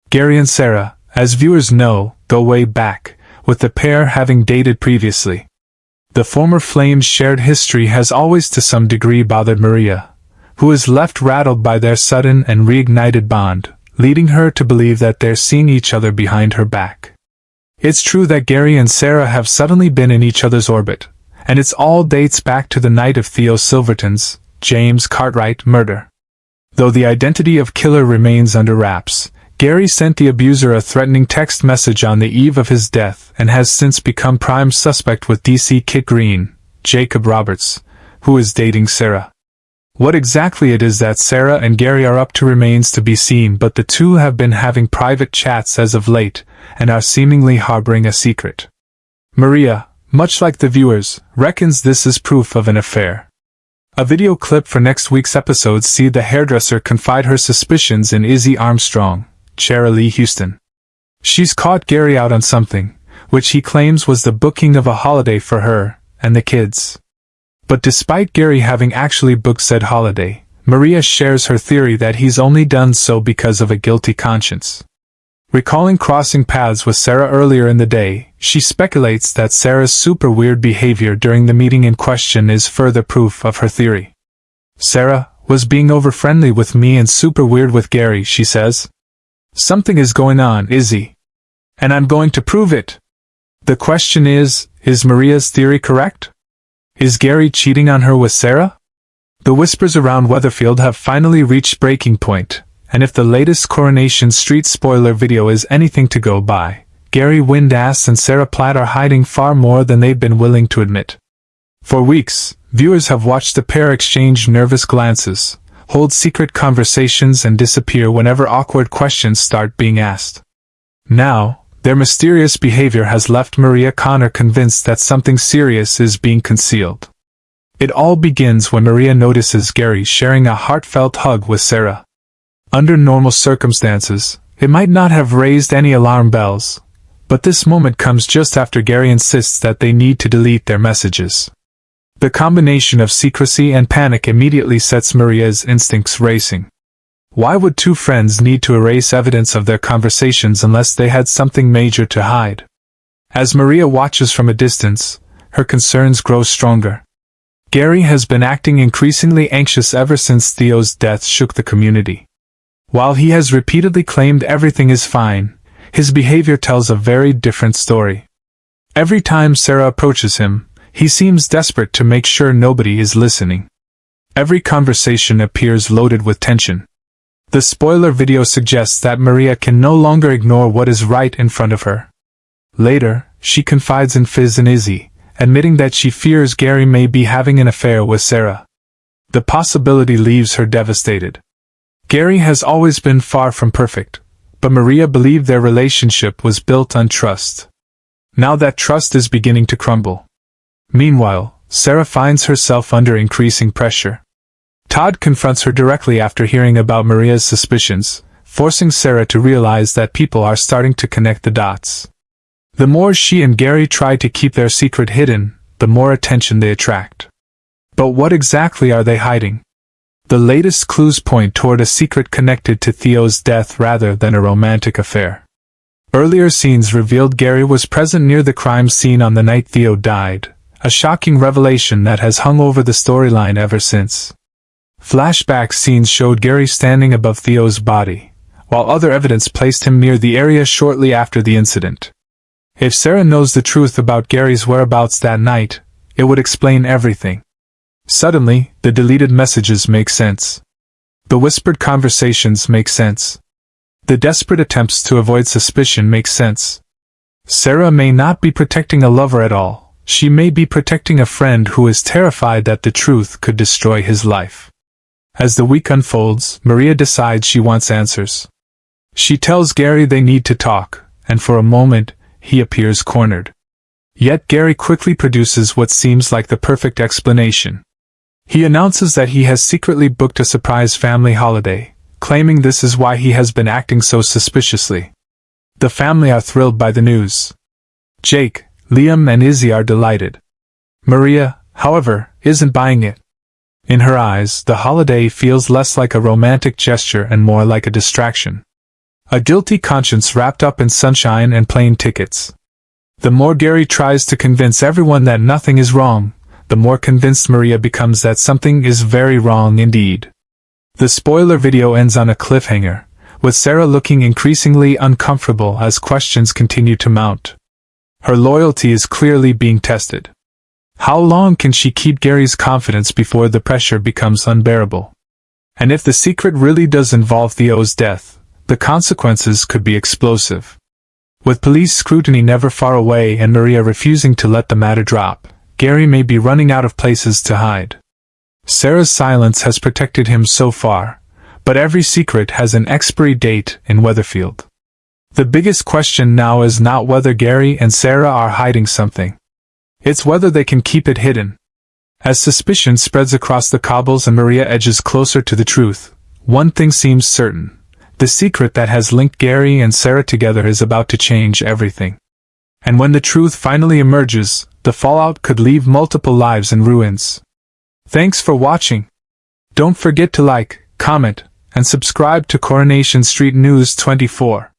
Gary and Sarah, as viewers know, go way back, with the pair having dated previously. The former flames' shared history has always to some degree bothered Maria, who is left rattled by their sudden and reignited bond, leading her to believe that they're seeing each other behind her back. It's true that Gary and Sarah have suddenly been in each other's orbit, and it all dates back to the night of Theo Silverton's, James Cartwright, murder. Though the identity of killer remains under wraps, Gary sent the abuser a threatening text message on the eve of his death and has since become prime suspect with DC Kit Green, Jacob Roberts, who is dating Sarah. What exactly it is that Sarah and Gary are up to remains to be seen, but the two have been having private chats as of late and are seemingly harboring a secret. Maria, much like the viewers, reckons this is proof of an affair. A video clip for next week's episode sees the hairdresser confide her suspicions in Izzy Armstrong, Chara Lee Houston. She's caught Gary out on something, which he claims was the booking of a holiday for her and the kids. But despite Gary having actually booked said holiday, Maria shares her theory that he's only done so because of a guilty conscience. Recalling crossing paths with Sarah earlier in the day, she speculates that Sarah's super weird behavior during the meeting in question is further proof of her theory. Sarah was being over-friendly with me and super weird with Gary, she says. Something is going on, Izzy. And I'm going to prove it. The question is Maria's theory correct? Is Gary cheating on her with Sarah? The whispers around Weatherfield have finally reached breaking point, and if the latest Coronation Street spoiler video is anything to go by, Gary Windass and Sarah Platt are hiding far more than they've been willing to admit. For weeks, viewers have watched the pair exchange nervous glances, hold secret conversations and disappear whenever awkward questions start being asked. Now, their mysterious behavior has left Maria Connor convinced that something serious is being concealed. It all begins when Maria notices Gary sharing a heartfelt hug with Sarah. Under normal circumstances, it might not have raised any alarm bells, but this moment comes just after Gary insists that they need to delete their messages. The combination of secrecy and panic immediately sets Maria's instincts racing. Why would two friends need to erase evidence of their conversations unless they had something major to hide? As Maria watches from a distance, her concerns grow stronger. Gary has been acting increasingly anxious ever since Theo's death shook the community. While he has repeatedly claimed everything is fine, his behavior tells a very different story. Every time Sarah approaches him, he seems desperate to make sure nobody is listening. Every conversation appears loaded with tension. The spoiler video suggests that Maria can no longer ignore what is right in front of her. Later, she confides in Fizz and Izzy, admitting that she fears Gary may be having an affair with Sarah. The possibility leaves her devastated. Gary has always been far from perfect, but Maria believed their relationship was built on trust. Now that trust is beginning to crumble. Meanwhile, Sarah finds herself under increasing pressure. Todd confronts her directly after hearing about Maria's suspicions, forcing Sarah to realize that people are starting to connect the dots. The more she and Gary try to keep their secret hidden, the more attention they attract. But what exactly are they hiding? The latest clues point toward a secret connected to Theo's death rather than a romantic affair. Earlier scenes revealed Gary was present near the crime scene on the night Theo died, a shocking revelation that has hung over the storyline ever since. Flashback scenes showed Gary standing above Theo's body, while other evidence placed him near the area shortly after the incident. If Sarah knows the truth about Gary's whereabouts that night, it would explain everything. Suddenly, the deleted messages make sense. The whispered conversations make sense. The desperate attempts to avoid suspicion make sense. Sarah may not be protecting a lover at all. She may be protecting a friend who is terrified that the truth could destroy his life. As the week unfolds, Maria decides she wants answers. She tells Gary they need to talk, and for a moment, he appears cornered. Yet Gary quickly produces what seems like the perfect explanation. He announces that he has secretly booked a surprise family holiday, claiming this is why he has been acting so suspiciously. The family are thrilled by the news. Jake, Liam and Izzy are delighted. Maria, however, isn't buying it. In her eyes, the holiday feels less like a romantic gesture and more like a distraction. A guilty conscience wrapped up in sunshine and plane tickets. The more Gary tries to convince everyone that nothing is wrong, the more convinced Maria becomes that something is very wrong indeed. The spoiler video ends on a cliffhanger, with Sarah looking increasingly uncomfortable as questions continue to mount. Her loyalty is clearly being tested. How long can she keep Gary's confidence before the pressure becomes unbearable? And if the secret really does involve Theo's death, the consequences could be explosive. With police scrutiny never far away and Maria refusing to let the matter drop, Gary may be running out of places to hide. Sarah's silence has protected him so far, but every secret has an expiry date in Weatherfield. The biggest question now is not whether Gary and Sarah are hiding something. It's whether they can keep it hidden. As suspicion spreads across the cobbles and Maria edges closer to the truth, one thing seems certain. The secret that has linked Gary and Sarah together is about to change everything. And when the truth finally emerges, the fallout could leave multiple lives in ruins. Thanks for watching. Don't forget to like, comment, and subscribe to Coronation Street News 24.